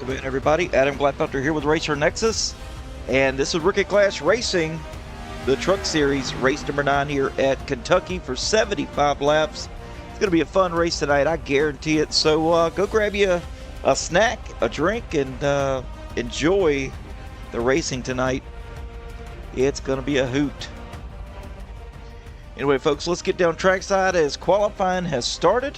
Welcome in, everybody. Adam Gladfelter here with Racer Nexus, and this is Rookie Clash Racing, the Truck Series, race number 9 here at Kentucky for 75 laps. It's going to be a fun race tonight, I guarantee it. So go grab you a snack, a drink, and enjoy the racing tonight. It's going to be a hoot. Anyway, folks, let's get down trackside as qualifying has started.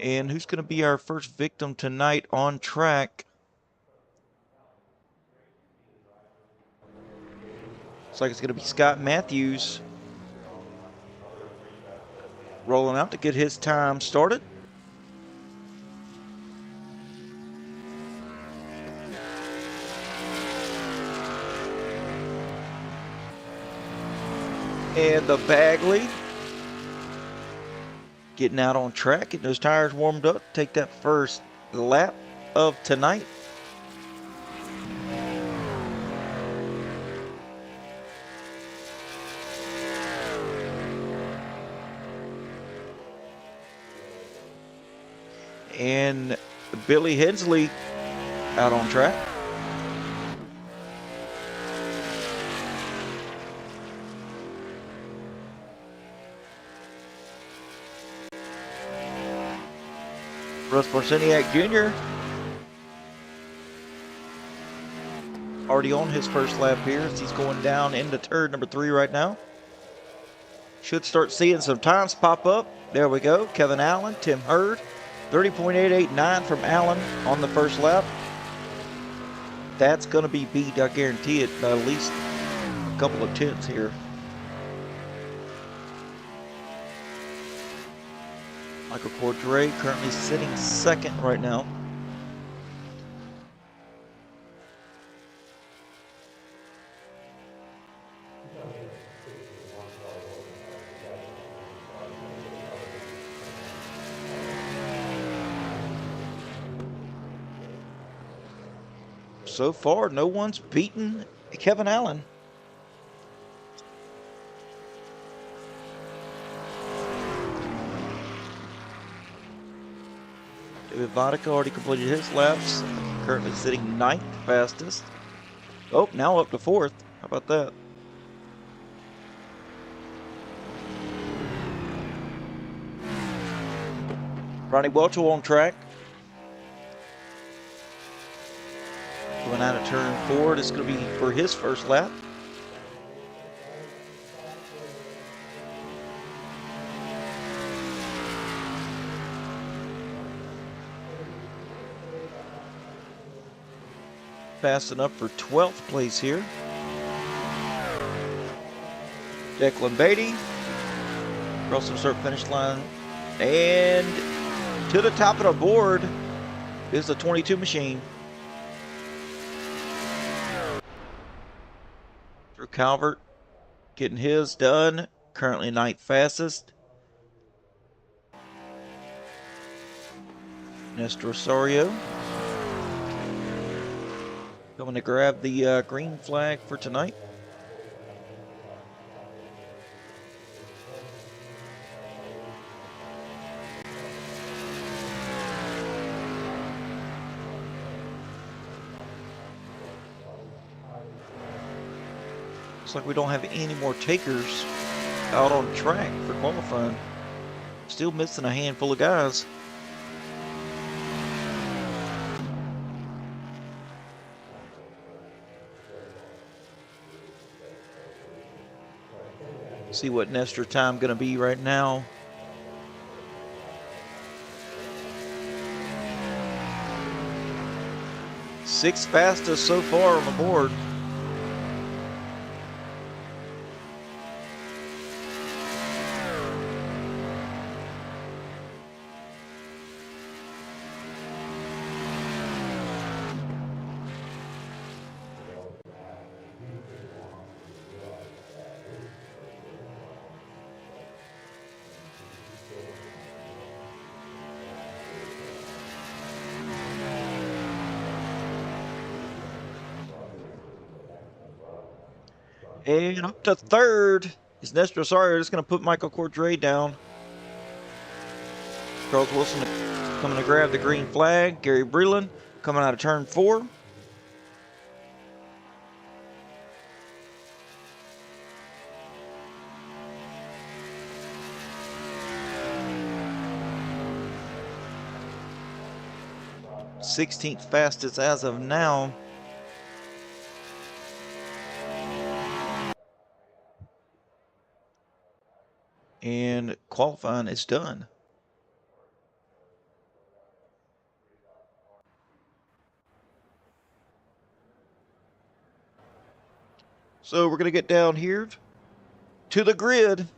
And who's going to be our first victim tonight on track? Looks like it's going to be Scott Matthews rolling out to get his time started. And the Bagley getting out on track, getting those tires warmed up, take that first lap of tonight. And Billy Hensley out on track. Russ Marciniak Jr. already on his first lap here as he's going down into turn number 3 right now. Should start seeing some times pop up. There we go. Kevin Allen, Tim Hurd, 30.889 from Allen on the first lap. That's going to be beat, I guarantee it, by at least a couple of tenths here. Michael Cordray currently sitting second right now. So far, no one's beaten Kevin Allen. David Vodka already completed his laps, currently sitting 9th fastest. Oh, now up to 4th. How about that? Ronnie Welchel on track. Going out of turn 4, this is going to be for his first lap. Fast enough for 12th place here. Declan Beatty across the start finish line, and to the top of the board is the 22 machine. Drew Calvert getting his done, currently 9th fastest. Nestor Osorio coming to grab the green flag for tonight. Looks like we don't have any more takers out on track for qualifying. Still missing a handful of guys. See what Nestor time going to be right now. Sixth fastest so far on the board. And up to 3rd is Nestor Osorio. Just going to put Michael Cordray down. Charles Wilson coming to grab the green flag. Gary Breland coming out of turn 4. th fastest as of now. And qualifying is done. So we're going to get down here to the grid.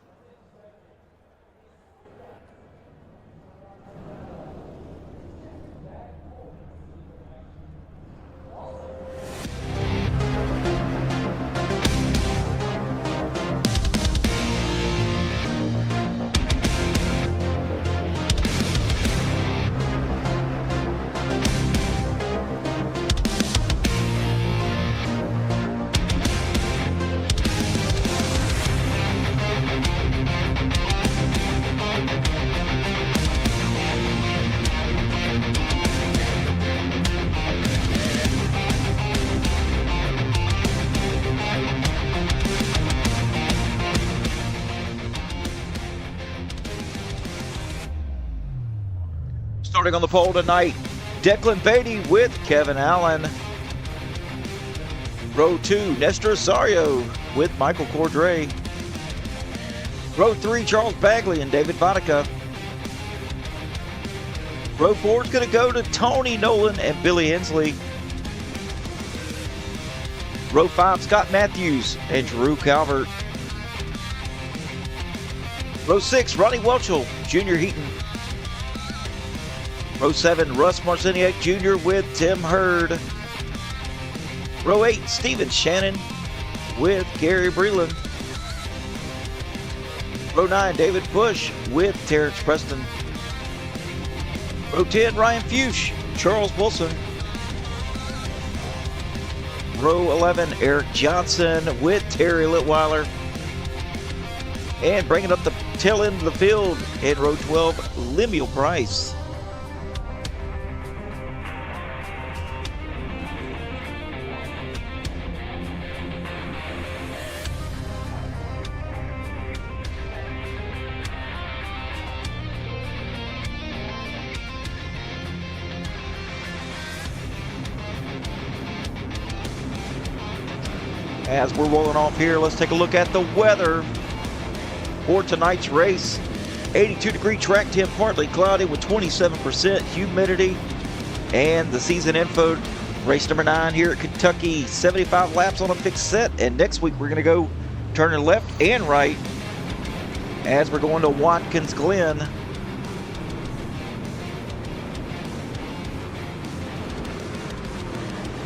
Starting on the pole tonight, Declan Beatty with Kevin Allen. Row 2, Nestor Osorio with Michael Cordray. Row 3, Charles Bagley and David Vodka. Row 4 is going to go to Tony Nolan and Billy Hensley. Row 5, Scott Matthews and Drew Calvert. Row 6, Ronnie Welchel, Junior Heaton. Row 7, Russ Marciniak Jr. with Tim Hurd. Row 8, Steven Shannon with Gary Breland. Row 9, David Bush with Terrence Preston. Row 10, Ryan Fuchs, Charles Wilson. Row 11, Eric Johnson with Terry Litweiler. And bringing up the tail end of the field in row 12, Lemuel Price. As we're rolling off here, let's take a look at the weather for tonight's race. 82-degree track temp, partly cloudy with 27% humidity. And the season info, race number 9 here at Kentucky, 75 laps on a fixed set. And next week we're going to go turning left and right as we're going to Watkins Glen.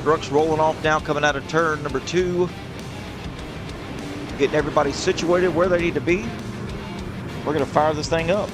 Trucks rolling off now, coming out of turn number 2. Getting everybody situated where they need to be. We're going to fire this thing up.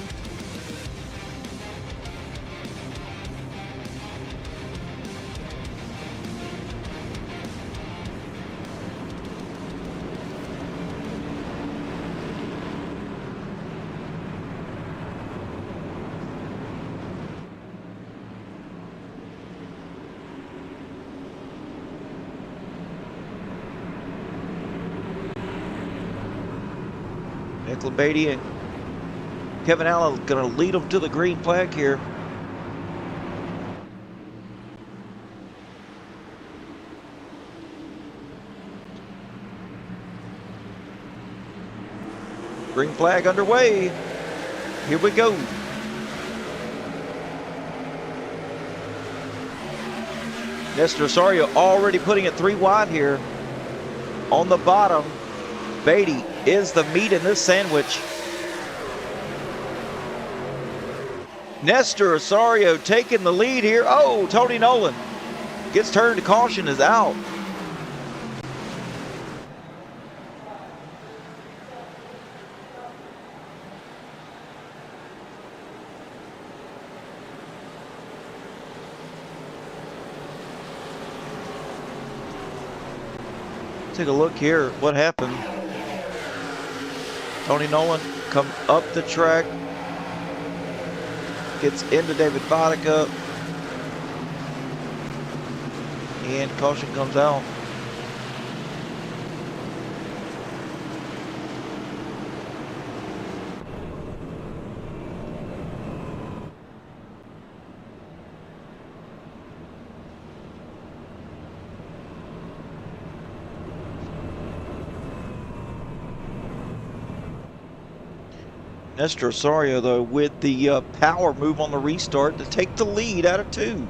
Declan Beatty and Kevin Allen going to lead them to the green flag here. Green flag underway. Here we go. Nestor Osorio already putting it 3 wide here. On the bottom, Beatty is the meat in this sandwich. Nestor Osorio taking the lead here. Oh, Tony Nolan gets turned to caution, is out. Take a look here, what happened. Tony Nolan come up the track. gets into David Vodka, and caution comes out. Nestor Osorio, though, with the power move on the restart to take the lead out of 2.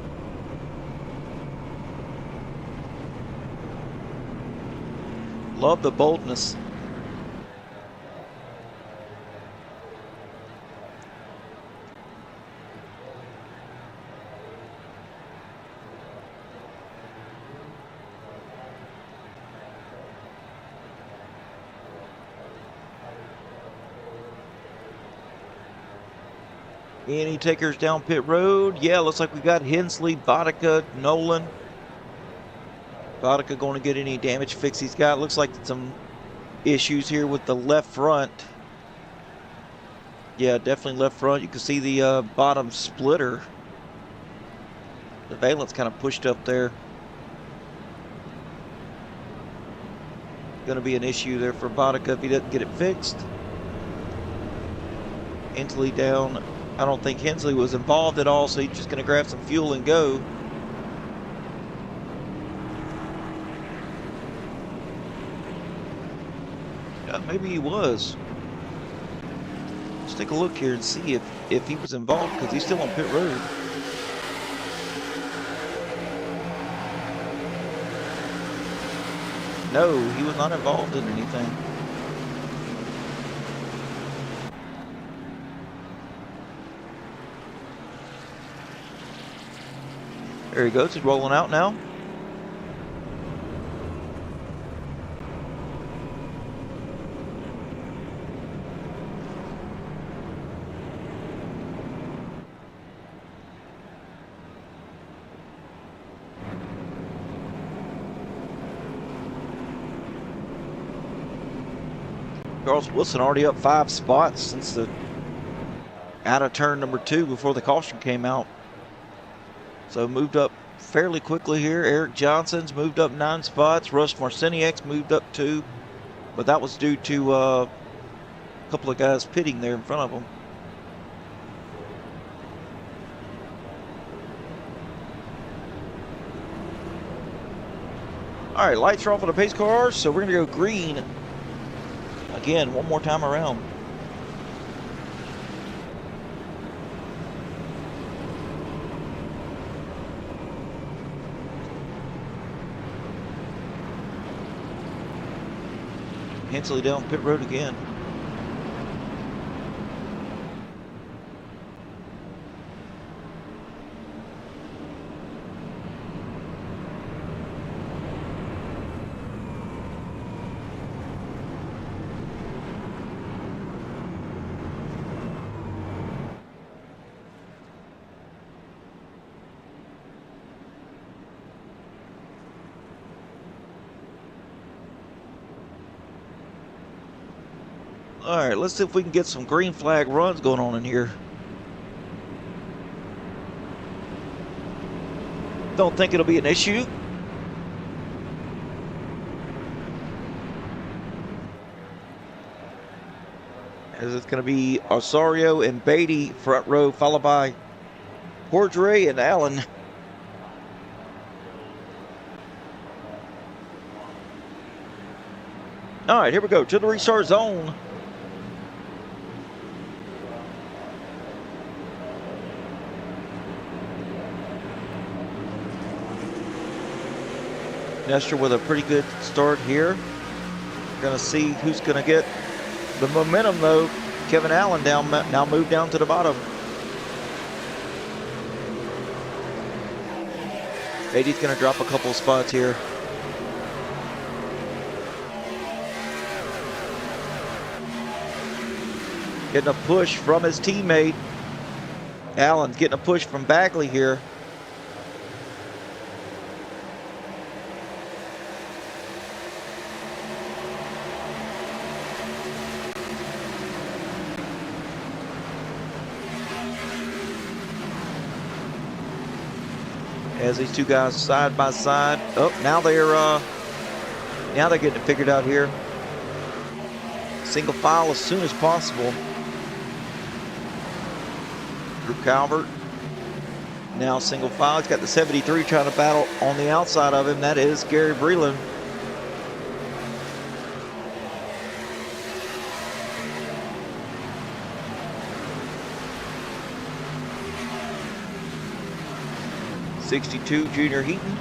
Love the boldness. Any takers down pit road? Yeah, looks like we got Hensley, Vodka, Nolan. Vodka going to get any damage fix he's got. Looks like some issues here with the left front. Yeah, definitely left front. You can see the bottom splitter. The valence kind of pushed up there. Going to be an issue there for Vodka if he doesn't get it fixed. Hensley down. I don't think Hensley was involved at all, so he's just going to grab some fuel and go. Maybe he was. Let's take a look here and see if he was involved, because he's still on pit road. No, he was not involved in anything. There he goes, he's rolling out now. Charles Wilson already up 5 spots since the out of turn number 2 before the caution came out. So moved up fairly quickly here. Eric Johnson's moved up 9 spots. Russ Marciniak's moved up 2. But that was due to a couple of guys pitting there in front of him. All right, lights are off on the pace cars, so we're going to go green again one more time around. Hensley down pit road again. All right, let's see if we can get some green flag runs going on in here. Don't think it'll be an issue. As it's going to be Osorio and Beatty front row, followed by Cordray and Allen. All right, here we go to the restart zone. Nestor with a pretty good start here. Gonna see who's gonna get the momentum though. Kevin Allen now moved down to the bottom. Beatty's gonna drop a couple spots here. Getting a push from his teammate. Allen's getting a push from Bagley here. as these two guys side by side. Oh, now they're getting it figured out here. Single file as soon as possible. Drew Calvert. Now single file. He's got the 73 trying to battle on the outside of him. That is Gary Breland. '62 Junior Heaton.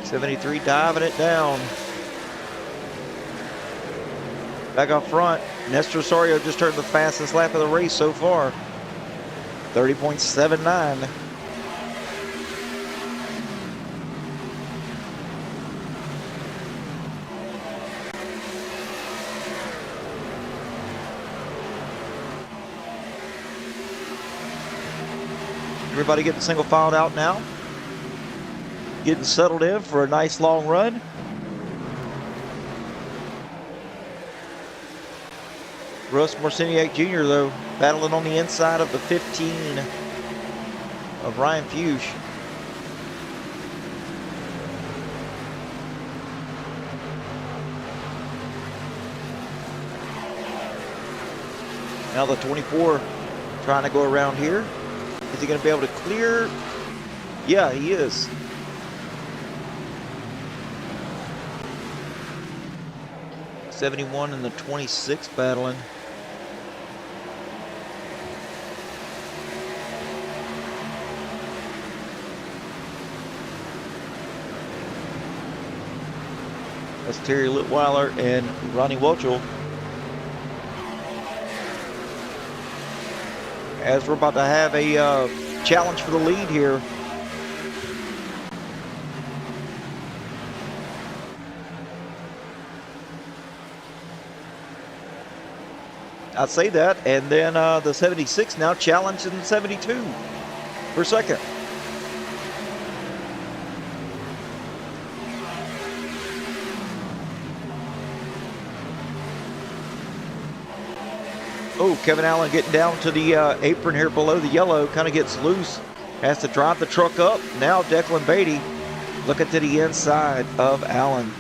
'73 diving it down. Back up front, Nestor Osorio just turned the fastest lap of the race so far. 30.79. Everybody getting single filed out now. Getting settled in for a nice long run. Russ Marciniak Jr. though, battling on the inside of the 15 of Ryan Fuchs. Now the 24 trying to go around here. Is he going to be able to clear? Yeah, he is. '71 and the 26 battling. That's Terry Litweiler and Ronnie Welchel. As we're about to have a challenge for the lead here. I'd say that, and then the 76 now challenging 72 for second. Oh, Kevin Allen getting down to the apron here below the yellow, kind of gets loose, has to drive the truck up. Now Declan Beatty looking to the inside of Allen.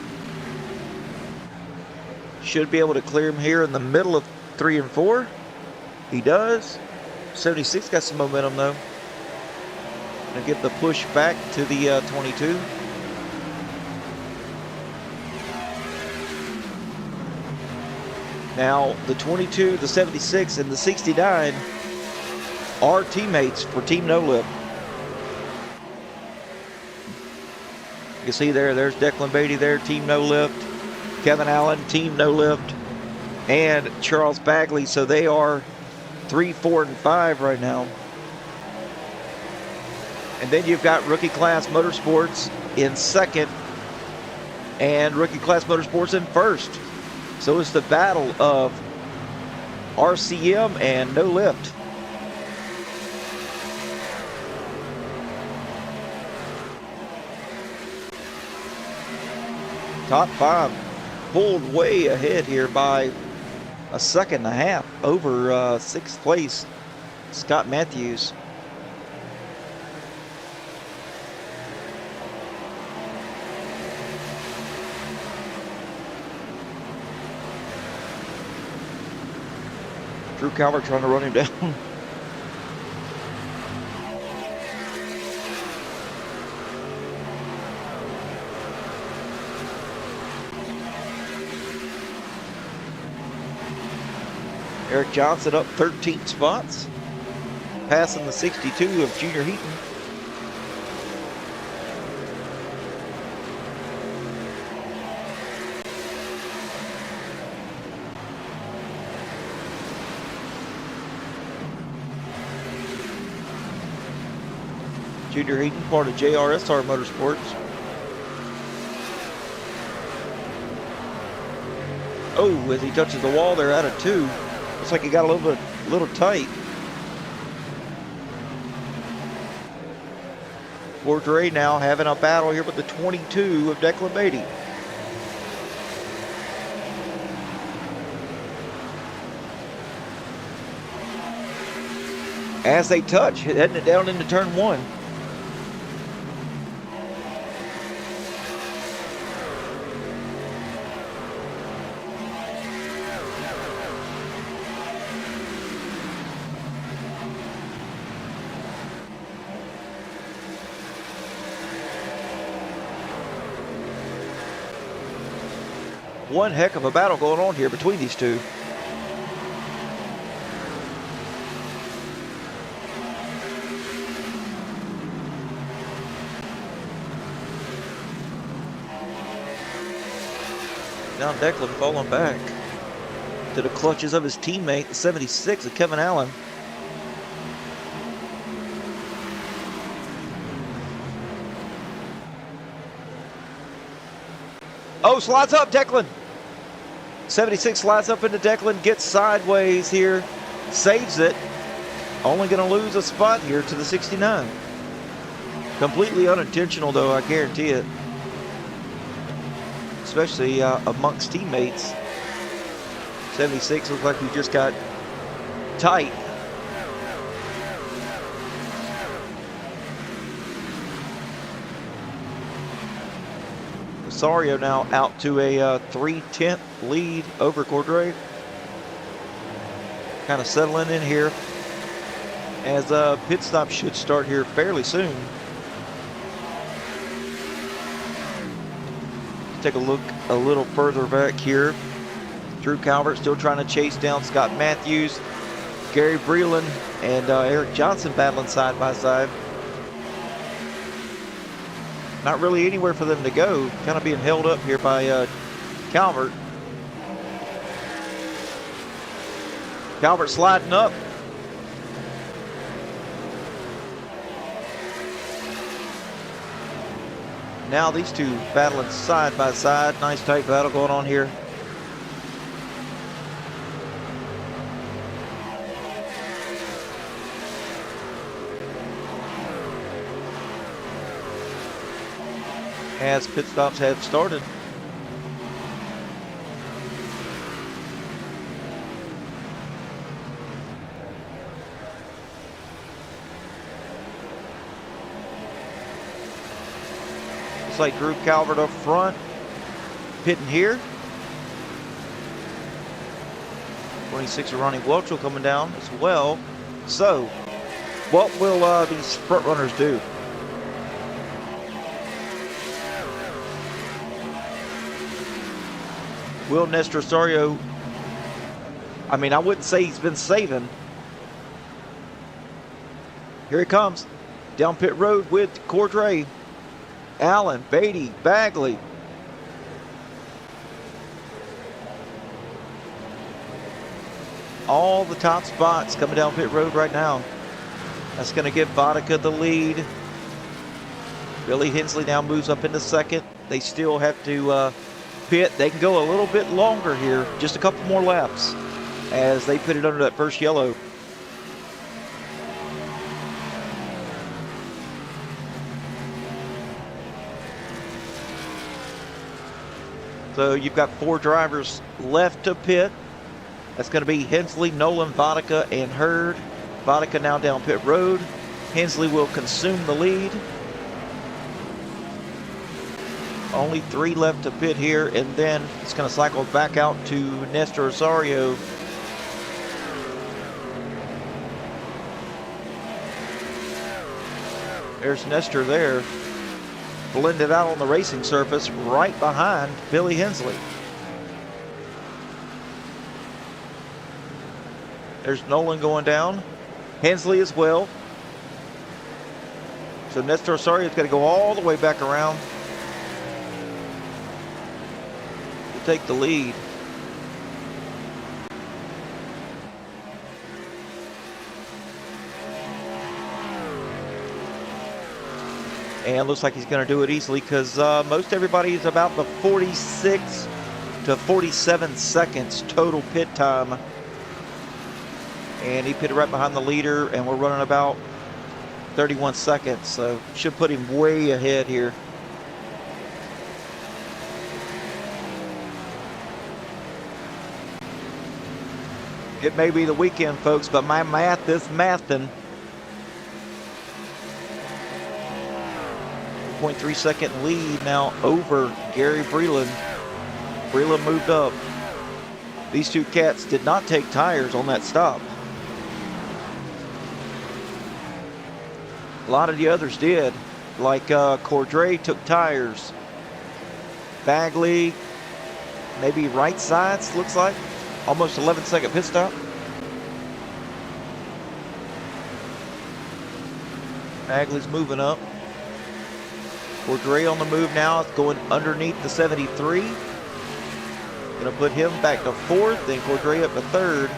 Should be able to clear him here in the middle of 3 and 4. He does. 76 got some momentum though. Gonna give the push back to the 22. Now the 22, the 76, and the 69 are teammates for Team No Lift. You can see there's Declan Beatty there, Team No Lift. Kevin Allen, Team No Lift. And Charles Bagley, so they are 3, 4, and 5 right now. And then you've got Rookie Class Motorsports in second and Rookie Class Motorsports in first. So it's the battle of RCM and No Lift. Top 5 pulled way ahead here by a second and a half over 6th place, Scott Matthews. Drew Calvert trying to run him down. Eric Johnson up 13 spots, passing the 62 of Junior Heaton. Junior Heaton, part of JRSR Motorsports. Oh, as he touches the wall, they're out of 2. Looks like he got a little tight. Cordray now having a battle here with the 22 of Declan Beatty. As they touch, heading it down into turn one. One heck of a battle going on here between these two. Now Declan falling back to the clutches of his teammate, the 76 of Kevin Allen. Oh, slides up, Declan. 76 slides up into Declan, gets sideways here, saves it. Only going to lose a spot here to the 69. Completely unintentional, though, I guarantee it. Especially amongst teammates. 76 looks like he just got tight. Rosario now out to a 3/10 lead over Cordray. Kind of settling in here as pit stop should start here fairly soon. Take a look a little further back here. Drew Calvert still trying to chase down Scott Matthews, Gary Breland, and Eric Johnson battling side by side. Not really anywhere for them to go. Kind of being held up here by Calvert. Calvert sliding up. Now these two battling side by side. Nice tight battle going on here. As pit stops have started. Looks like Drew Calvert up front, pitting here. 26 of Ronnie Welchel coming down as well. So, what will these front runners do? Will Nestor Rosario, I mean, I wouldn't say he's been saving. Here he comes, down pit road with Cordray, Allen, Beatty, Bagley. All the top spots coming down pit road right now. That's going to give Vodka the lead. Billy Hensley now moves up into second. They still have to pit. They can go a little bit longer here, just a couple more laps as they put it under that first yellow. So you've got 4 drivers left to pit. That's going to be Hensley, Nolan, Vodka, and Hurd. Vodka now down pit road. Hensley will consume the lead. Only 3 left to pit here, and then it's going to cycle back out to Nestor Rosario. There's Nestor there, blended out on the racing surface right behind Billy Hensley. There's Nolan going down, Hensley as well. So Nestor Rosario is going to go all the way back around to take the lead. And looks like he's going to do it easily because most everybody is about the 46 to 47 seconds total pit time. And he pitted right behind the leader, and we're running about 31 seconds, so should put him way ahead here. It may be the weekend, folks, but my math is mathing. 0.3-second lead now over Gary Breland. Breland moved up. These two cats did not take tires on that stop. A lot of the others did, like Cordray took tires. Bagley, maybe right sides, looks like. Almost 11-second pit stop. Bagley's moving up. Cordray on the move now. It's going underneath the 73. Gonna put him back to 4th, and Cordray up to 3rd.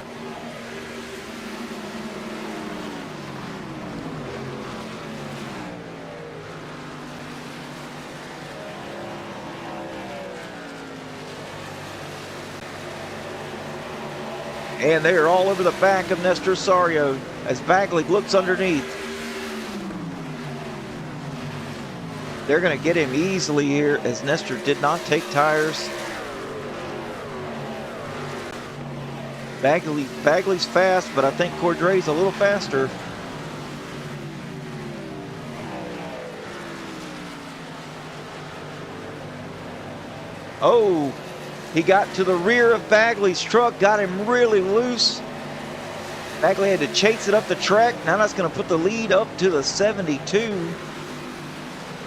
And they are all over the back of Nestor Sario as Bagley looks underneath. They're going to get him easily here as Nestor did not take tires. Bagley's fast, but I think Cordray's a little faster. Oh, he got to the rear of Bagley's truck, got him really loose. Bagley had to chase it up the track. Now that's going to put the lead up to the 72.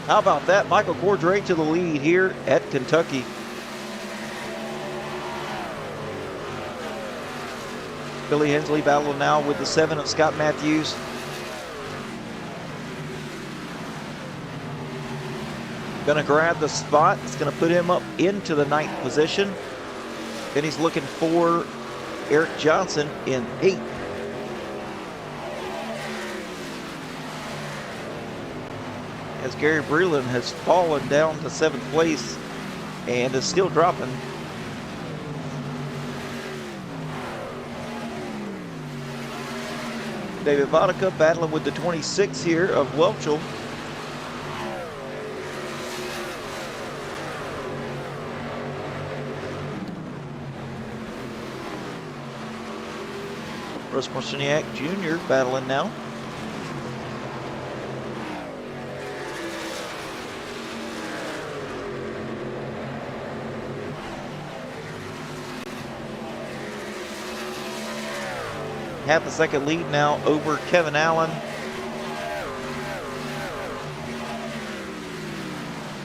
How about that? Michael Cordray to the lead here at Kentucky. Billy Hensley battling now with the 7 of Scott Matthews. Gonna grab the spot. It's gonna put him up into the 9th position. Then he's looking for Eric Johnson in 8th. As Gary Breland has fallen down to 7th place and is still dropping. David Vodka battling with the 26 here of Welchel. Russ Marciniak Jr. battling now. Half a second lead now over Kevin Allen.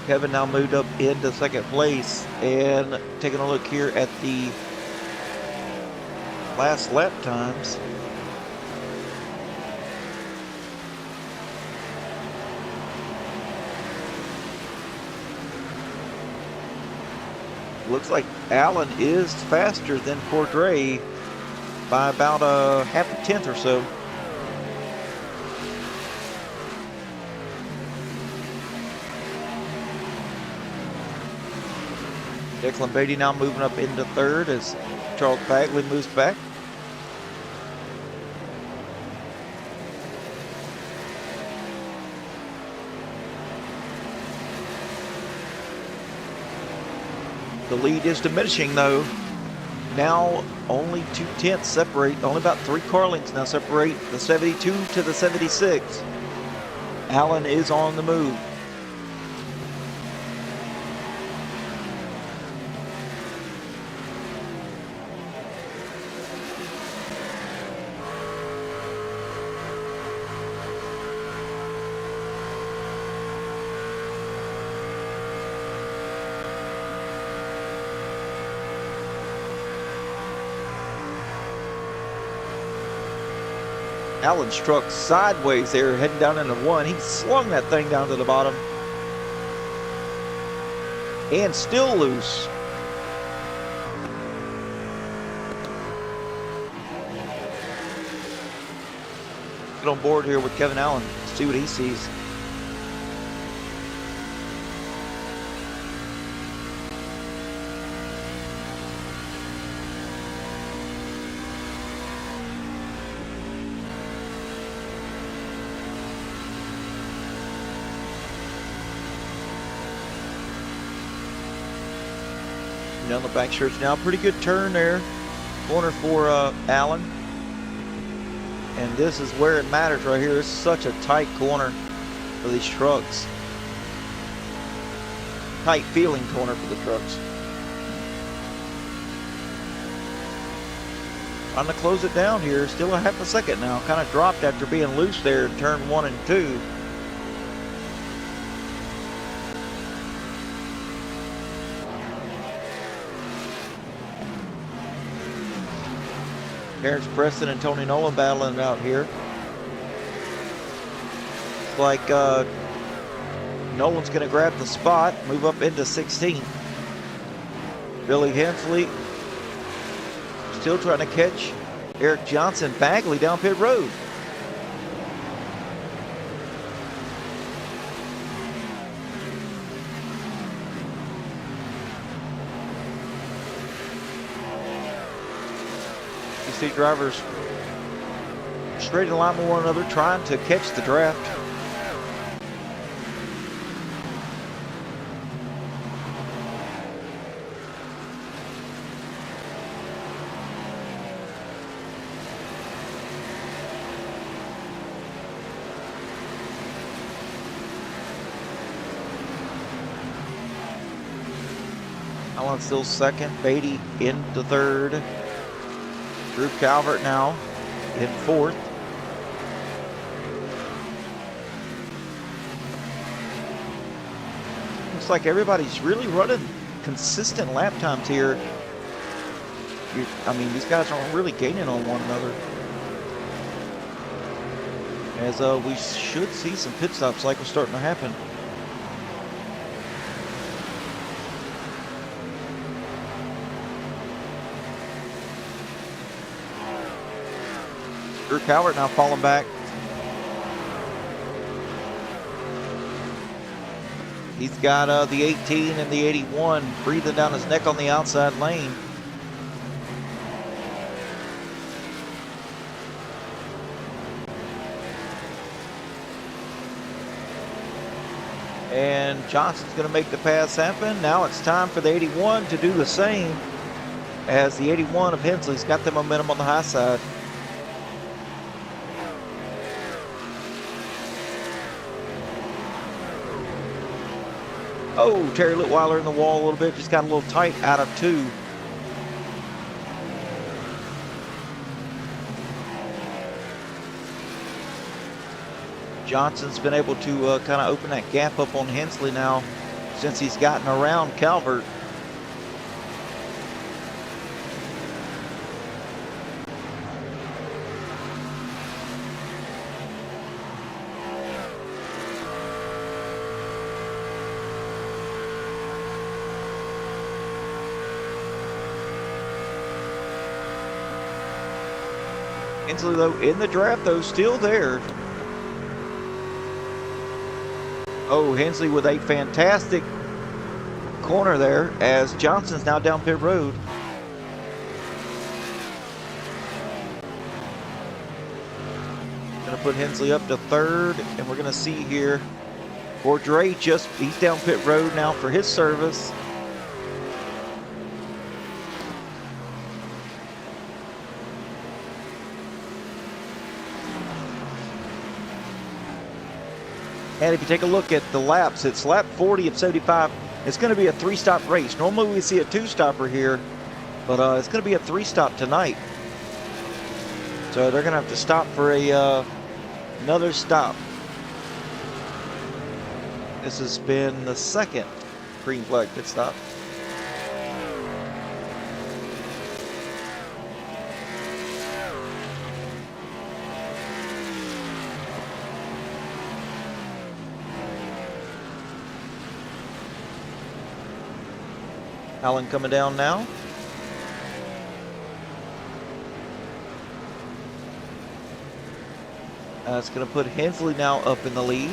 Kevin now moved up into 2nd place, and taking a look here at the last lap times. Looks like Allen is faster than Cordray by about a half a tenth or so. Declan Beatty now moving up into 3rd as Charles Bagley moves back. The lead is diminishing though. Now only 2/10 separate, only about 3 car lengths now separate the 72 to the 76. Allen is on the move. Allen struck sideways there, heading down into 1. He slung that thing down to the bottom. And still loose. Get on board here with Kevin Allen, see what he sees. Down the back stretch now. Pretty good turn there. Corner for Allen. And this is where it matters right here. It's such a tight corner for these trucks. Tight feeling corner for the trucks. Trying to close it down here. Still a half a second now. Kind of dropped after being loose there in turn 1 and 2. Terrence Preston and Tony Nolan battling it out here. It's like Nolan's going to grab the spot, move up into 16th. Billy Hensley still trying to catch Eric Johnson Bagley down pit road. You see drivers straight in line with one another trying to catch the draft. Allen still second, Beatty into third. Drew Calvert now in fourth. Looks like everybody's really running consistent lap times here. I mean, these guys aren't really gaining on one another. As we should see some pit stop cycles starting to happen. Drew Calvert now falling back. He's got the 18 and the 81 breathing down his neck on the outside lane. And Johnson's going to make the pass happen. Now it's time for the 81 to do the same, as the 81 of Hensley's got the momentum on the high side. Oh, Terry Litweiler in the wall a little bit. Just got a little tight out of 2. Johnson's been able to kind of open that gap up on Hensley now since he's gotten around Calvert. Hensley, though, in the draft, though, still there. Oh, Hensley with a fantastic corner there as Johnson's now down pit road. Gonna put Hensley up to third, and we're gonna see here for Dre, he's down pit road now for his service. And if you take a look at the laps, it's lap 40 of 75. It's going to be a 3-stop race. Normally we see a 2-stopper here, but it's going to be a 3-stop tonight. So they're going to have to stop for another stop. This has been the second green flag pit stop. Allen coming down now. It's going to put Hensley now up in the lead.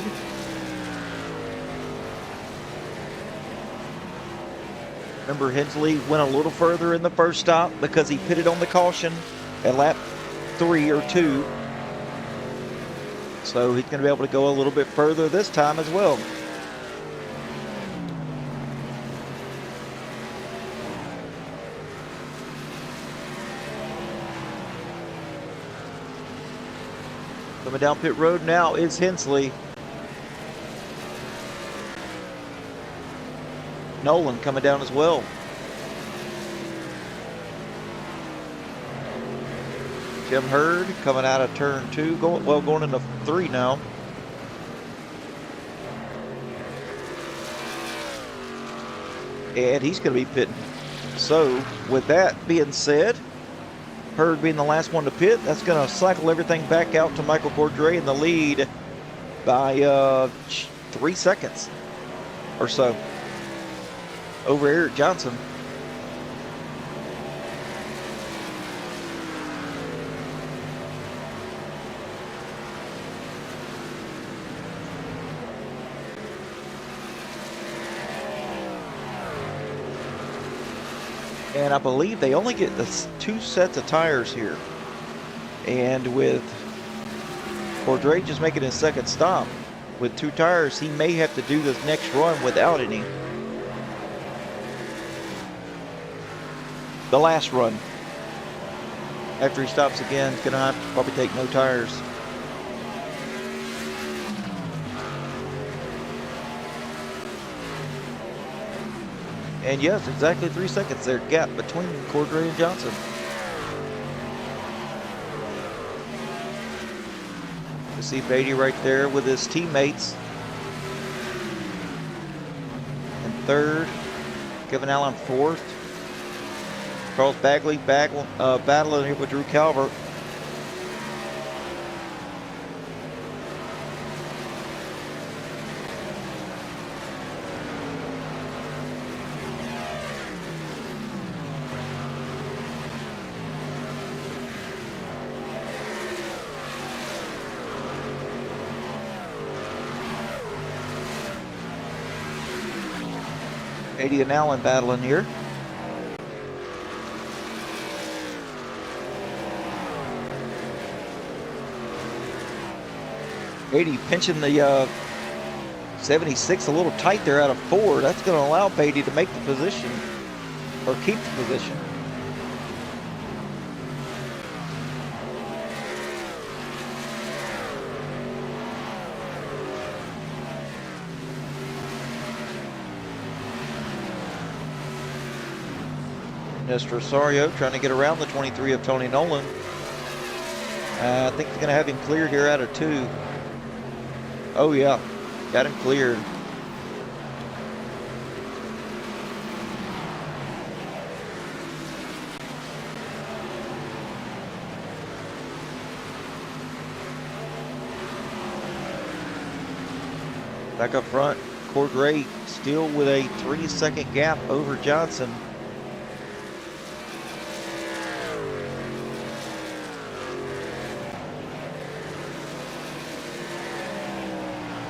Remember, Hensley went a little further in the first stop because he pitted on the caution at lap 3 or 2. So he's going to be able to go a little bit further this time as well. Coming down pit road now is Hensley. Nolan coming down as well. Jim Hurd coming out of turn 2, going into 3 now. And he's going to be pitting. So, with that being said, Hurd being the last one to pit, that's going to cycle everything back out to Michael Cordray in the lead by 3 seconds or so over Eric Johnson. And I believe they only get the 2 sets of tires here. And with Cordray just making his second stop with 2 tires, he may have to do this next run without any. The last run. After he stops again, he's going to have to probably take no tires. And yes, exactly 3 seconds there, gap between Cordray and Johnson. You see Beatty right there with his teammates. In 3rd, Kevin Allen 4th. Charles Bagley battling here with Drew Calvert. Beatty and Allen battling here. Beatty pinching the 76 a little tight there out of 4. That's going to allow Beatty to make the position or keep the position. Mr. Rosario trying to get around the 23 of Tony Nolan. I think they're going to have him cleared here out of 2. Oh yeah, got him cleared. Back up front, Cordray still with a 3-second gap over Johnson.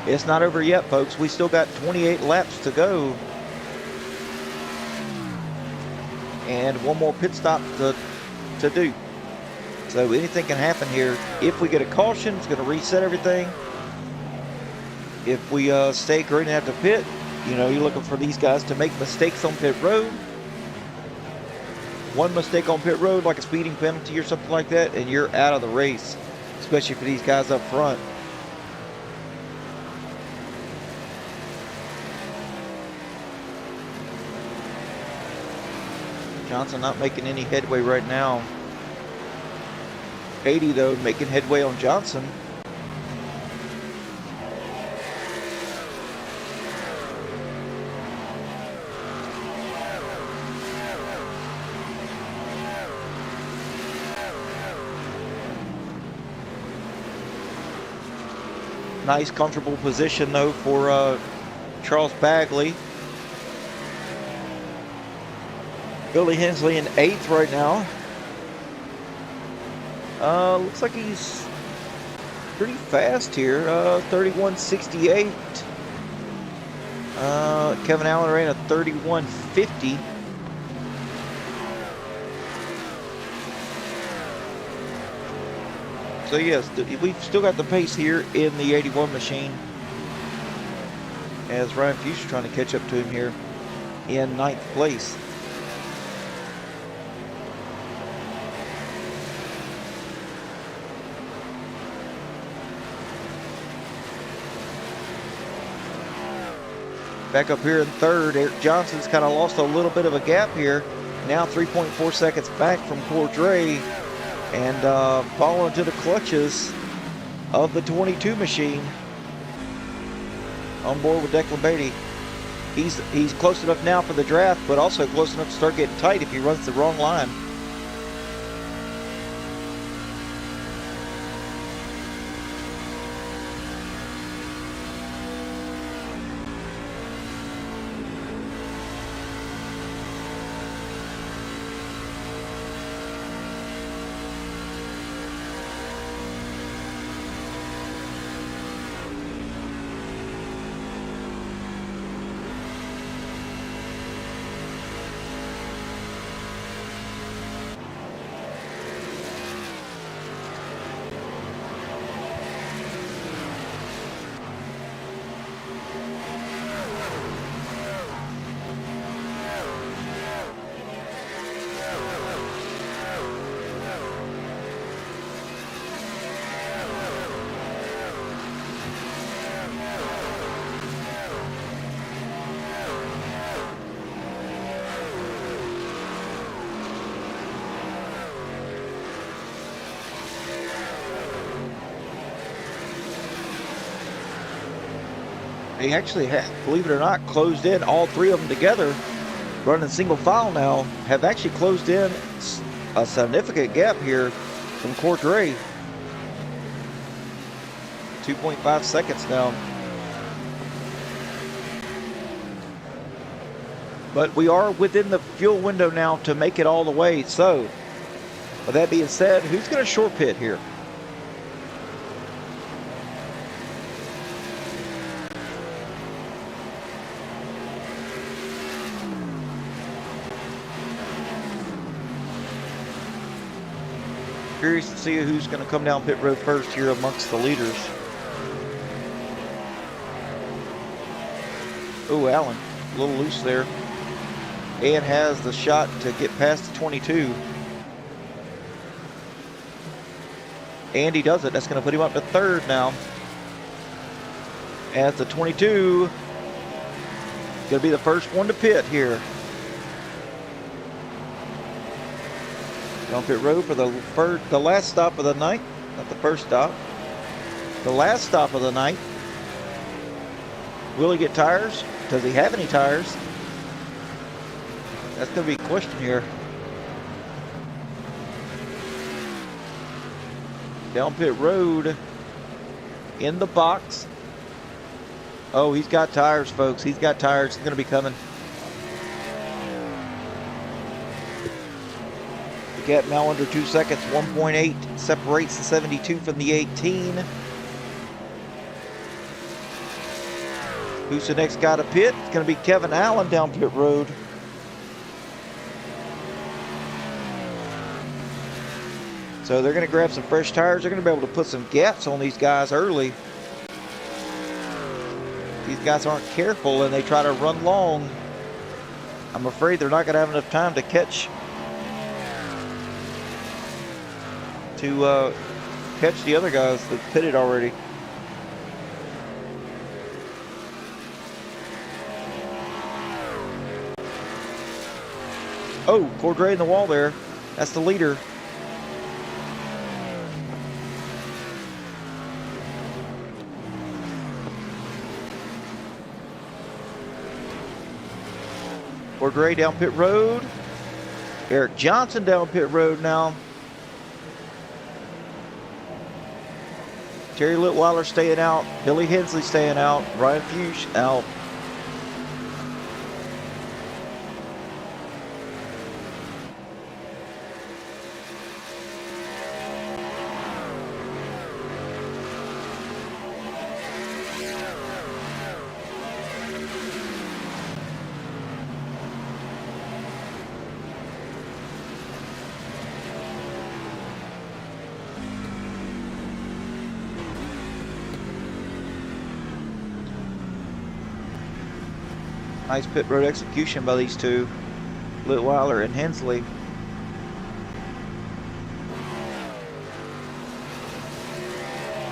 It's not over yet, folks. We still got 28 laps to go. And one more pit stop to do. So anything can happen here. If we get a caution, it's going to reset everything. If we stay green and have to pit, you know, you're looking for these guys to make mistakes on pit road. One mistake on pit road, like a speeding penalty or something like that, and you're out of the race, especially for these guys up front. Johnson not making any headway right now. Beatty, though, making headway on Johnson. Nice, comfortable position, though, for Charles Bagley. Billy Hensley in 8th right now. Looks like he's pretty fast here. 31.68. Kevin Allen ran a 31.50. So yes, we've still got the pace here in the 81 machine. As Ryan Fuchs trying to catch up to him here in 9th place. Back up here in third, Eric Johnson's kind of lost a little bit of a gap here. Now 3.4 seconds back from Cordray, and falling into the clutches of the 22 machine. On board with Declan Beatty. He's close enough now for the draft, but also close enough to start getting tight if he runs the wrong line. They actually have, believe it or not, closed in. All three of them together, running single file now, have actually closed in a significant gap here from Cordray. 2.5 seconds now. But we are within the fuel window now to make it all the way. So, with that being said, who's going to short pit here? Curious to see who's going to come down pit road first here amongst the leaders. Oh, Allen, a little loose there. And has the shot to get past the 22. And he does it. That's going to put him up to third now. As the 22 going to be the first one to pit here. On pit road for the last stop of the night. Not the first stop. The last stop of the night. Will he get tires? Does he have any tires? That's going to be a question here. Down pit road. In the box. Oh, he's got tires, folks. He's got tires. He's going to be coming. Gap now under 2 seconds. 1.8 separates the 72 from the 18. Who's the next guy to pit? It's going to be Kevin Allen down pit road. So they're going to grab some fresh tires. They're going to be able to put some gaps on these guys early. These guys aren't careful and they try to run long. I'm afraid they're not going to have enough time to catch the other guys that pitted already. Oh, Cordray in the wall there. That's the leader. Cordray down pit road. Eric Johnson down pit road now. Terry Litweiler staying out. Billy Hensley staying out. Ryan Fuchs out. Nice pit road execution by these two, Litweiler and Hensley.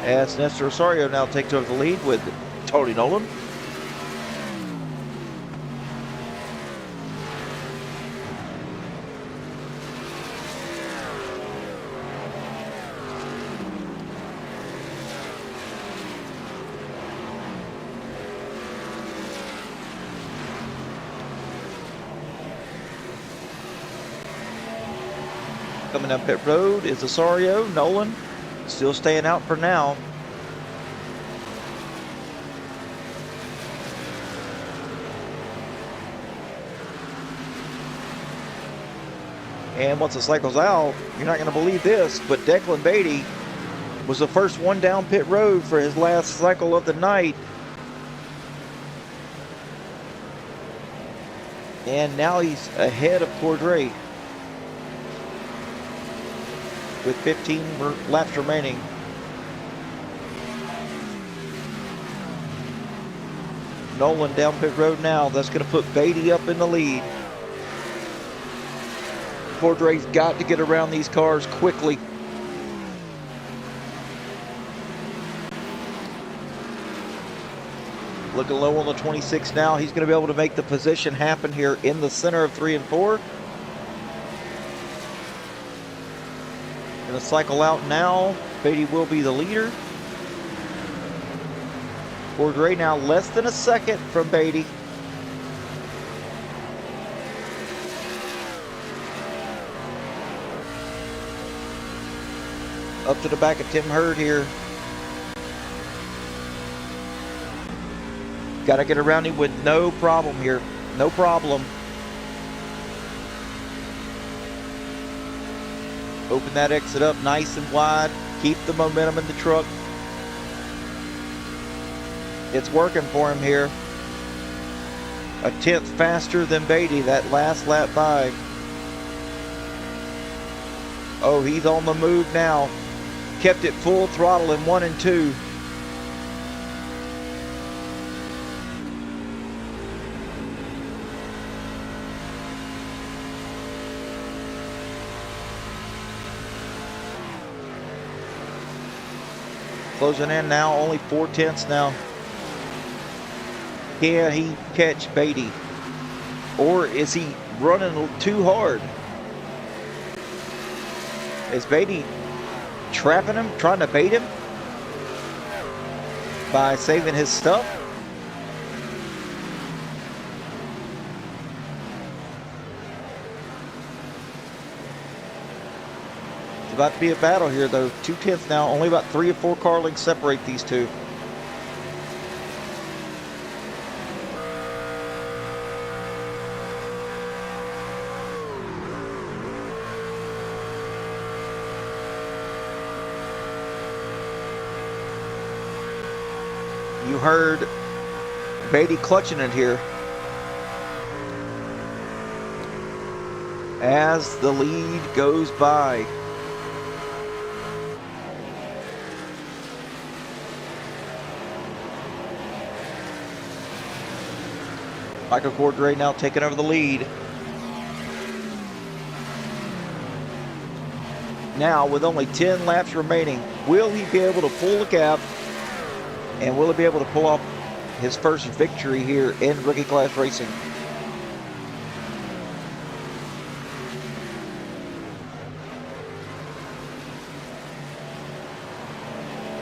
As Nestor Osorio now takes over the lead with Tony Nolan. Coming down pit road is Osorio. Nolan still staying out for now. And once the cycle's out, you're not going to believe this, but Declan Beatty was the first one down pit road for his last cycle of the night. And now he's ahead of Cordray with 15 laps remaining. Nolan down pit road now. That's going to put Beatty up in the lead. Cordray's got to get around these cars quickly. Looking low on the 26 now. He's going to be able to make the position happen here in the center of 3 and 4. Going to cycle out now. Beatty will be the leader. Cordray now less than a second from Beatty. Up to the back of Tim Hurd here. Got to get around him with no problem here. No problem. Open that exit up nice and wide. Keep the momentum in the truck. It's working for him here. A tenth faster than Beatty that last lap by. Oh, he's on the move now. Kept it full throttle in 1 and 2. Closing in now, only 4 tenths now. Can he catch Beatty? Or is he running too hard? Is Beatty trapping him, trying to bait him by saving his stuff? It's about to be a battle here though. 2 tenths now, only about 3 or 4 car lengths separate these two. You heard Beatty clutching it here as the lead goes by. Michael Cordray now taking over the lead. Now with only 10 laps remaining, will he be able to pull the gap? And will he be able to pull off his first victory here in rookie class racing?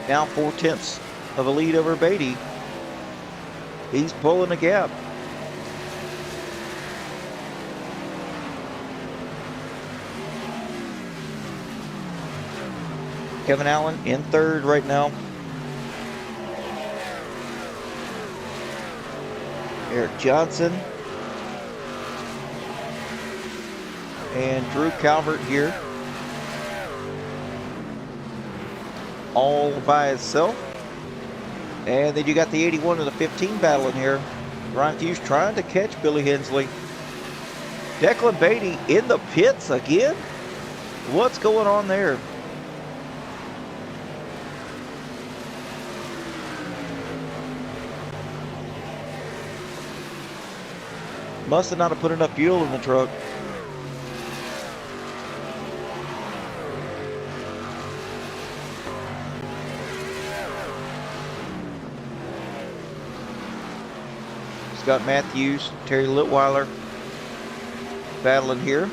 Now 4 tenths of a lead over Beatty. He's pulling the gap. Kevin Allen in third right now. Eric Johnson and Drew Calvert here all by himself. And then you got the 81 and the 15 battling here. Ryan Hughes trying to catch Billy Hensley. Declan Beatty in the pits again? What's going on there? Must have not have put enough fuel in the truck. Scott Matthews, Terry Litweiler battling here.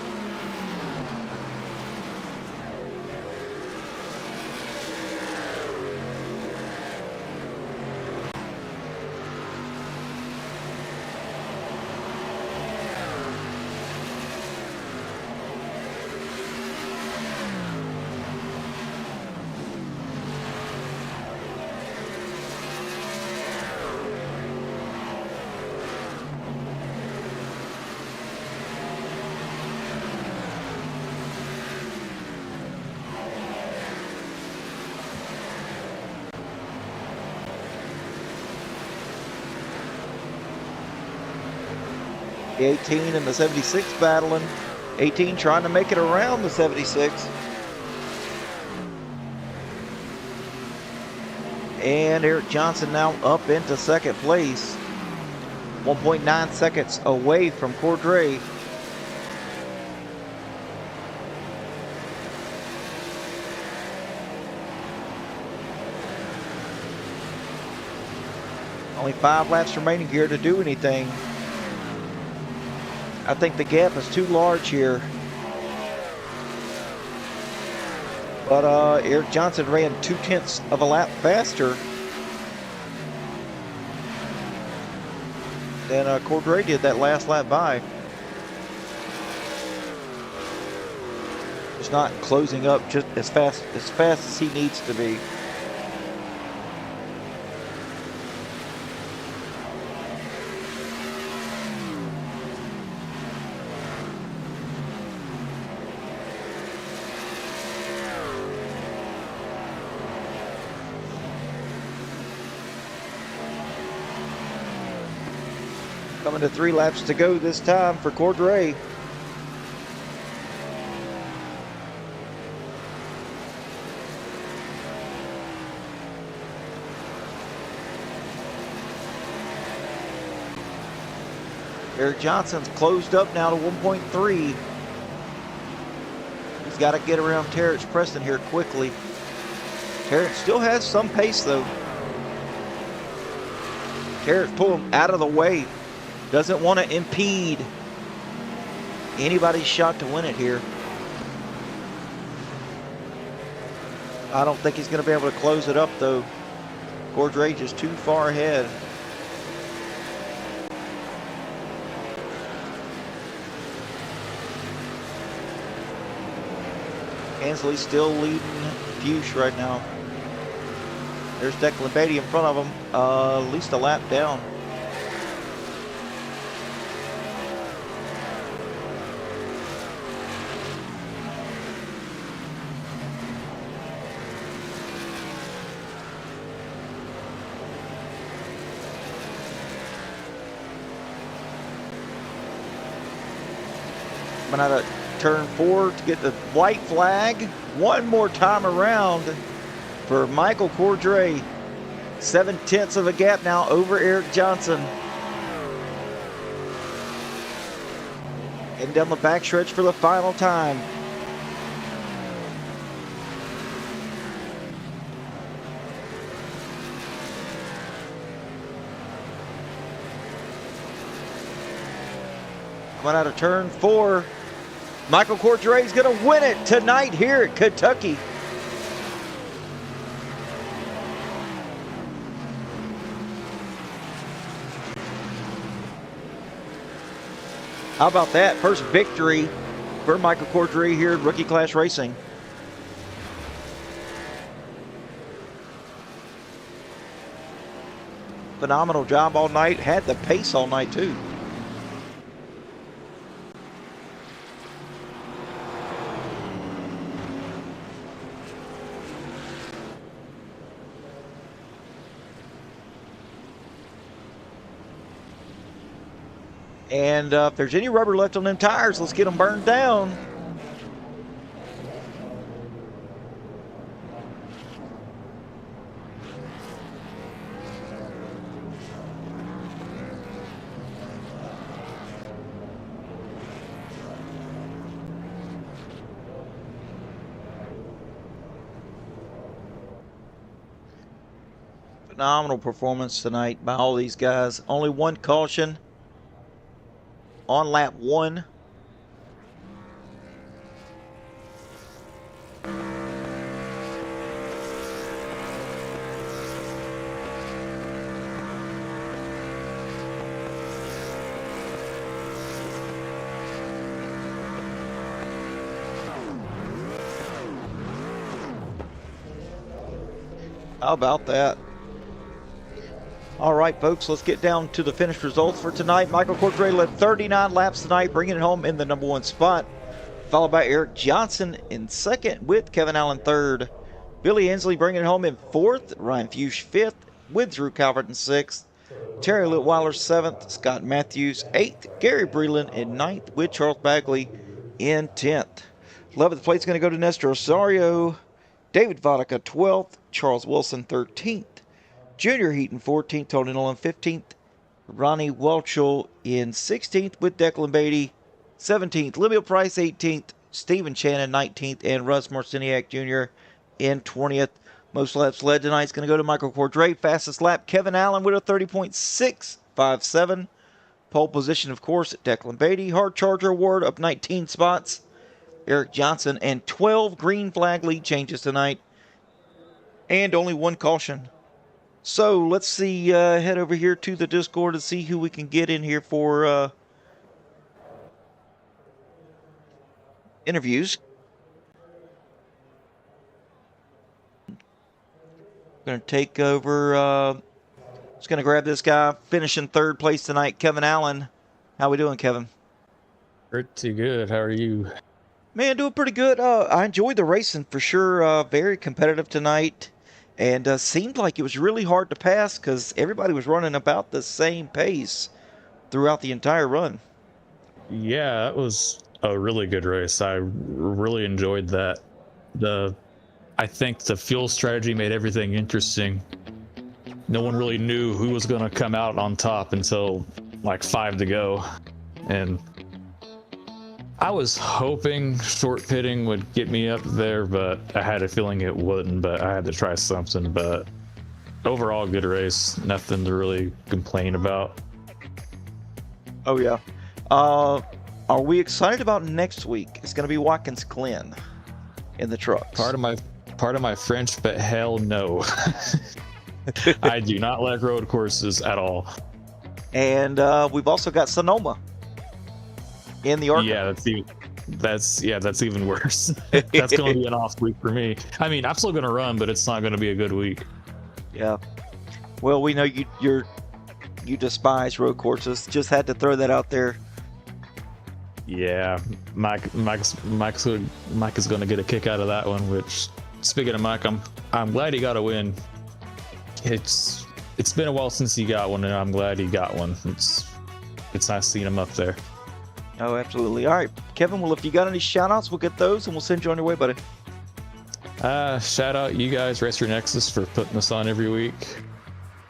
The 18 and the 76 battling. 18 trying to make it around the 76. And Eric Johnson now up into second place. 1.9 seconds away from Cordray. Only 5 laps remaining here to do anything. I think the gap is too large here. But Eric Johnson ran 0.2 of a lap faster than Cordray did that last lap by. Just not closing up just as fast as he needs to be. Coming to 3 laps to go this time for Cordray. Eric Johnson's closed up now to 1.3. He's got to get around Terrence Preston here quickly. Terrence still has some pace though. Terrence pulled him out of the way. Doesn't want to impede anybody's shot to win it here. I don't think he's going to be able to close it up though. Cordray just too far ahead. Ansley still leading Fuchs right now. There's Declan Beatty in front of him, at least a lap down. Coming out of turn 4 to get the white flag. One more time around for Michael Cordray. 0.7 of a gap now over Eric Johnson. And down the backstretch for the final time. Coming out of turn 4. Michael Cordray is going to win it tonight here at Kentucky. How about that? First victory for Michael Cordray here in Rookie Class Racing. Phenomenal job all night. Had the pace all night too. And if there's any rubber left on them tires, let's get them burned down. Phenomenal performance tonight by all these guys. Only one caution on lap 1. How about that? All right, folks, let's get down to the finished results for tonight. Michael Cordray led 39 laps tonight, bringing it home in the number 1 spot, followed by Eric Johnson in second with Kevin Allen third. Billy Inslee bringing it home in 4th, Ryan Fuchs 5th with Drew Calvert in 6th. Terry Litweiler 7th, Scott Matthews 8th, Gary Breland in 9th, with Charles Bagley in 10th. 11th place is going to go to Nestor Osorio, David Vodka 12th, Charles Wilson 13th, Junior Heaton 14th, Tony Nolan 15th, Ronnie Welchel in 16th, with Declan Beatty 17th, Lemuel Price 18th, Stephen Shannon 19th, and Russ Marciniak Jr. in 20th. Most laps led tonight is going to go to Michael Cordray. Fastest lap, Kevin Allen with a 30.657. Pole position, of course, Declan Beatty. Hard Charger Award up 19 spots, Eric Johnson, and 12 green flag lead changes tonight, and only one caution. So let's see, head over here to the Discord to see who we can get in here for interviews. Going to take over, just going to grab this guy, finishing 3rd place tonight, Kevin Allen. How we doing, Kevin? Pretty good. How are you? Man, doing pretty good. I enjoyed the racing for sure. Very competitive tonight, and seemed like it was really hard to pass because everybody was running about the same pace throughout the entire run. Yeah, that was a really good race. I really enjoyed that. I think the fuel strategy made everything interesting. No one really knew who was going to come out on top until like 5 to go. And I was hoping short pitting would get me up there, but I had a feeling it wouldn't, but I had to try something. But overall, good race. Nothing to really complain about. Oh, yeah. Are we excited about next week? It's going to be Watkins Glen in the trucks. Part of my French, but hell no. I do not like road courses at all. And we've also got Sonoma in the Arca. Yeah, that's even worse. That's going to be an off week for me. I mean, I'm still going to run, but it's not going to be a good week. Yeah. Well, we know you despise road courses. Just had to throw that out there. Yeah, Mike is going to get a kick out of that one. Which, speaking of Mike, I'm glad he got a win. It's been a while since he got one, and I'm glad he got one. It's nice seeing him up there. Oh, absolutely. All right, Kevin. Well, if you got any shout-outs, we'll get those, and we'll send you on your way, buddy. Shout out you guys, Racer Nexus, for putting this on every week.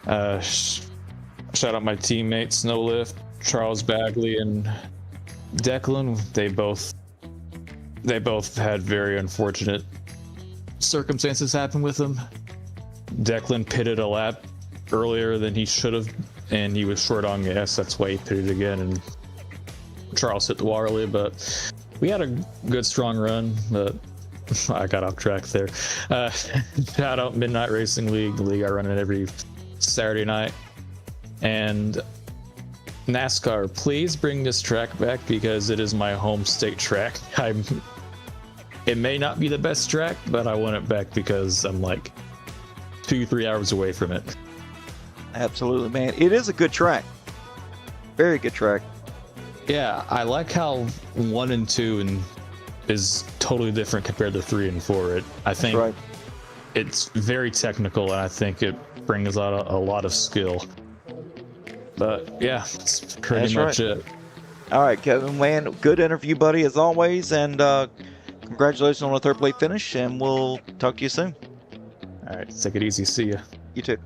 Shout out my teammates, Snowlift, Charles Bagley, and Declan. They both had very unfortunate circumstances happen with them. Declan pitted a lap earlier than he should have, and he was short on gas. That's why he pitted again, and Charles hit the wall early. But we had a good, strong run, but I got off track there. Shout out Midnight Racing League. I run it every Saturday night. And NASCAR, please bring this track back because it is my home state track. It may not be the best track, but I want it back because I'm like 2-3 hours away from it. Absolutely, man. It is a good track. Very good track. Yeah, I like how 1 and 2 is totally different compared to 3 and 4. I think right. It's very technical, and I think it brings out a lot of skill. But yeah, that's pretty much it. All right, Kevin, man, good interview, buddy, as always, and congratulations on a 3rd place finish, and we'll talk to you soon. All right, take it easy. See ya. You too.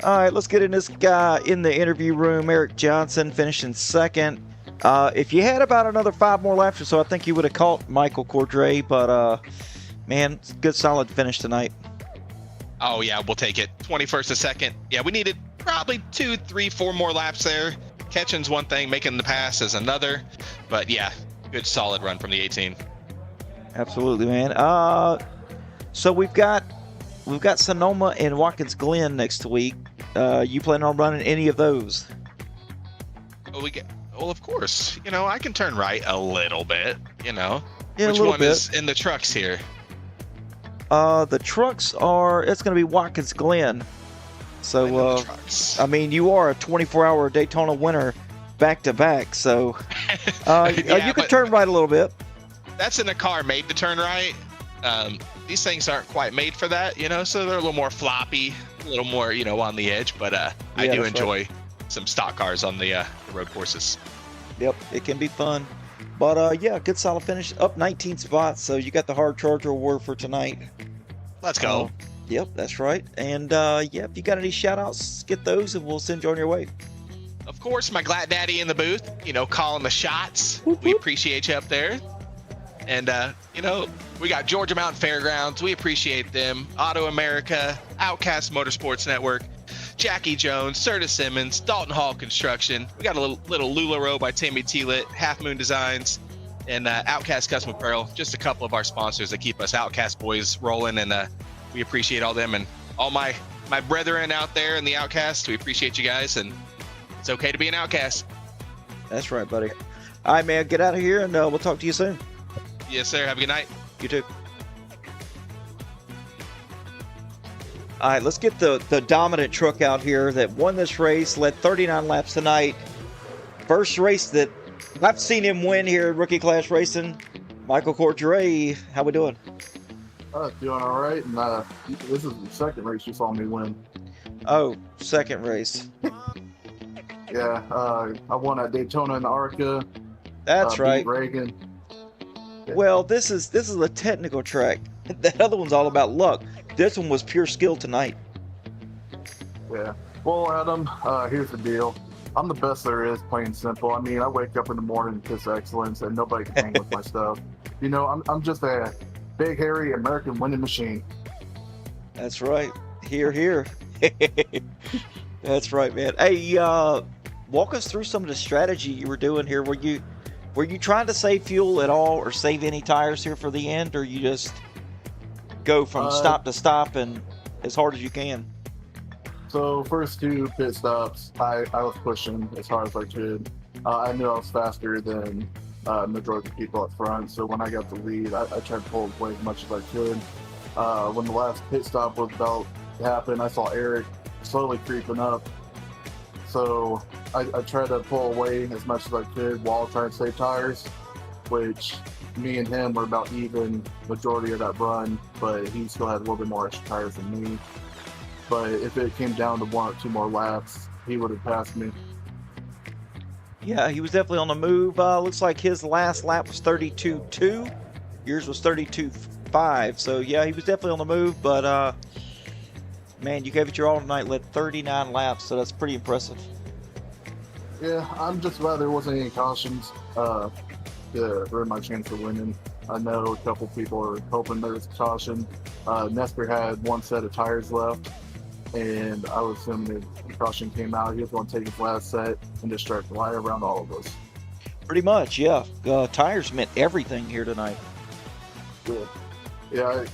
All right, let's get in this guy in the interview room, Eric Johnson, finishing 2nd. If you had about another 5 more laps or so, I think you would have caught Michael Cordray, but man, good solid finish tonight. Oh, yeah, we'll take it. 21st to 2nd. Yeah, we needed probably 2, 3, 4 more laps there. Catching's one thing, making the pass is another. But, yeah, good solid run from the 18. Absolutely, man. So we've got Sonoma and Watkins Glen next week. You plan on running any of those? Well, of course. You know, I can turn right a little bit, you know. Yeah, Which a little one bit. is in the trucks here? The trucks it's going to be Watkins Glen. So, I mean, you are a 24-hour Daytona winner back-to-back, so you can turn right a little bit. That's in a car made to turn right. These things aren't quite made for that, so they're a little more floppy, a little more, on the edge. But I do enjoy some stock cars on the road courses. Yep, it can be fun. But yeah, good solid finish. Up 19 spots, so you got the hard charger award for tonight. Let's go. Yep, that's right. And yeah, if you got any shout outs, get those and we'll send you on your way. Of course, my Glad Daddy in the booth, calling the shots. Whoop, We whoop. appreciate you up there. And, we got Georgia Mountain Fairgrounds. We appreciate them. Auto America, Outcast Motorsports Network, Jackie Jones, Serta Simmons, Dalton Hall Construction. We got a little LuLaRoe by Tammy Teelit, Half Moon Designs, and Outcast Custom Apparel. Just a couple of our sponsors that keep us Outcast boys rolling, and we appreciate all them and all my brethren out there in the Outcast. We appreciate you guys, and it's okay to be an Outcast. That's right, buddy. All right, man, get out of here and we'll talk to you soon. Yes, sir. Have a good night. You too. All right, let's get the dominant truck out here that won this race, led 39 laps tonight. First race that I've seen him win here at Rookie Class Racing. Michael Cordray, how we doing? Doing all right, and this is the second race you saw me win. Oh, second race. Yeah, I won at Daytona in ARCA. That's right. Beat Reagan. Well, this is a technical track. That other one's all about luck. This one was pure skill tonight. Yeah. Well, Adam, here's the deal. I'm the best there is, plain and simple. I mean, I wake up in the morning and kiss excellence, and nobody can hang with my stuff. I'm just a big, hairy American winning machine. That's right. Here. That's right, man. Hey, walk us through some of the strategy you were doing here. Were you trying to save fuel at all, or save any tires here for the end, or you just go from stop to stop and as hard as you can? So first two pit stops, I was pushing as hard as I could. I knew I was faster than majority of the people up front, so when I got the lead, I tried to pull away as much as I could. When the last pit stop was about to happen, I saw Eric slowly creeping up. So I tried to pull away as much as I could while trying to save tires, which me and him were about even majority of that run, but he still had a little bit more extra tires than me. But if it came down to one or two more laps, he would have passed me. Yeah, he was definitely on the move. Looks like his last lap was 32.2. Yours was 32.5. So yeah, he was definitely on the move, but man, you gave it your all tonight, led 39 laps, so that's pretty impressive. Yeah, I'm just glad there wasn't any cautions to ruin my chance of winning. I know a couple people are hoping there's a caution. Nestor had one set of tires left, and I was assuming if the caution came out, he was going to take his last set and just start to fly around all of us. Pretty much, yeah. Tires meant everything here tonight. Good. Yeah,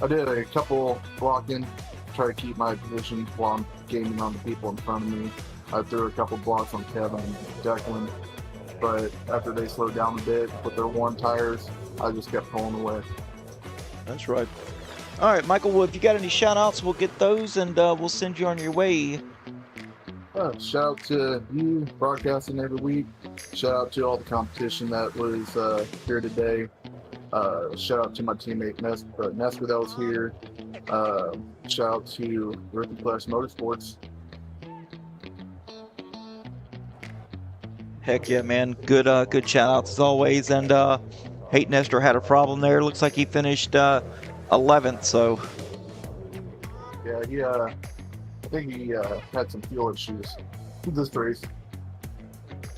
I did a couple blocking, try to keep my position while I'm gaining on the people in front of me. I threw a couple blocks on Kevin and Declan, but after they slowed down a bit with their one tires, I just kept pulling away. That's right. All right, Michael, well, if you got any shout-outs, we'll get those, and we'll send you on your way. Shout out to you broadcasting every week. Shout out to all the competition that was here today. Shout out to my teammate Nestor that was here. Shout out to Rookie Class Motorsports. Heck yeah, man. Good shout-outs as always, and Hate Nestor had a problem there. Looks like he finished 11th, so. Yeah, I think he had some fuel issues this race.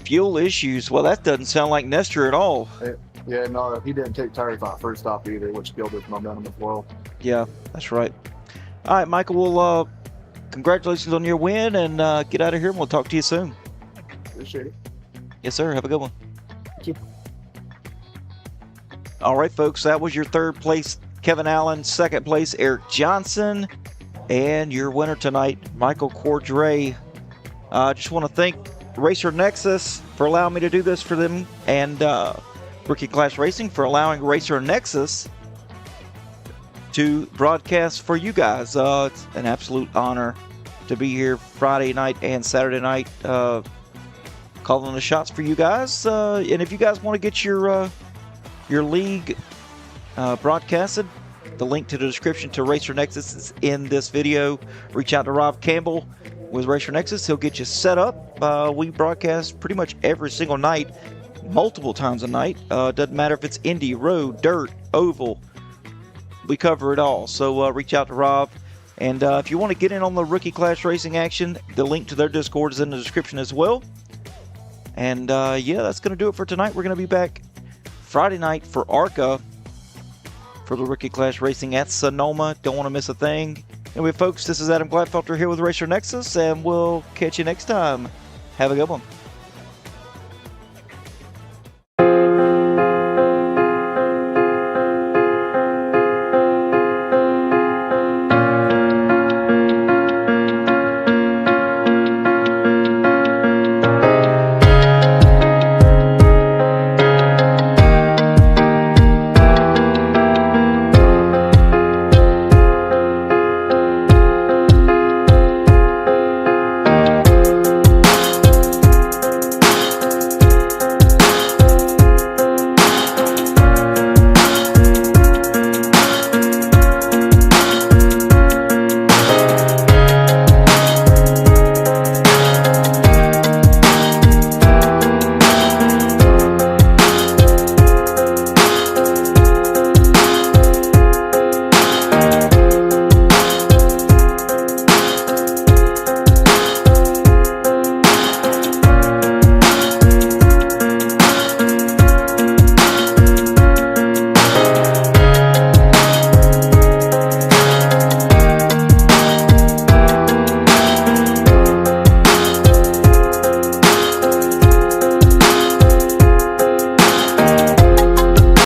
Fuel issues? Well, that doesn't sound like Nestor at all. Yeah, no, he didn't take tires on first stop either, which killed his momentum as well. Yeah, that's right. All right, Michael, well, congratulations on your win, and get out of here, and we'll talk to you soon. Appreciate it. Yes, sir. Have a good one. Thank you. All right, folks, that was your third place, Kevin Allen. Second place, Eric Johnson. And your winner tonight, Michael Cordray. I just want to thank Racer Nexus for allowing me to do this for them, and Rookie Class Racing for allowing Racer Nexus to broadcast for you guys. It's an absolute honor to be here Friday night and Saturday night, calling the shots for you guys. And if you guys want to get your league broadcasted, The link to the description to Racer Nexus is in this video. Reach out to Rob Campbell with Racer Nexus. He'll get you set up. We broadcast pretty much every single night, multiple times a night. Doesn't matter if it's Indy, road, dirt, oval. We cover it all. So reach out to Rob. And if you want to get in on the Rookie Clash Racing action, the link to their Discord is in the description as well. And yeah, that's going to do it for tonight. We're going to be back Friday night for ARCA for the Rookie Clash Racing at Sonoma. Don't want to miss a thing. Anyway, folks, this is Adam Gladfelter here with Racer Nexus, and we'll catch you next time. Have a good one.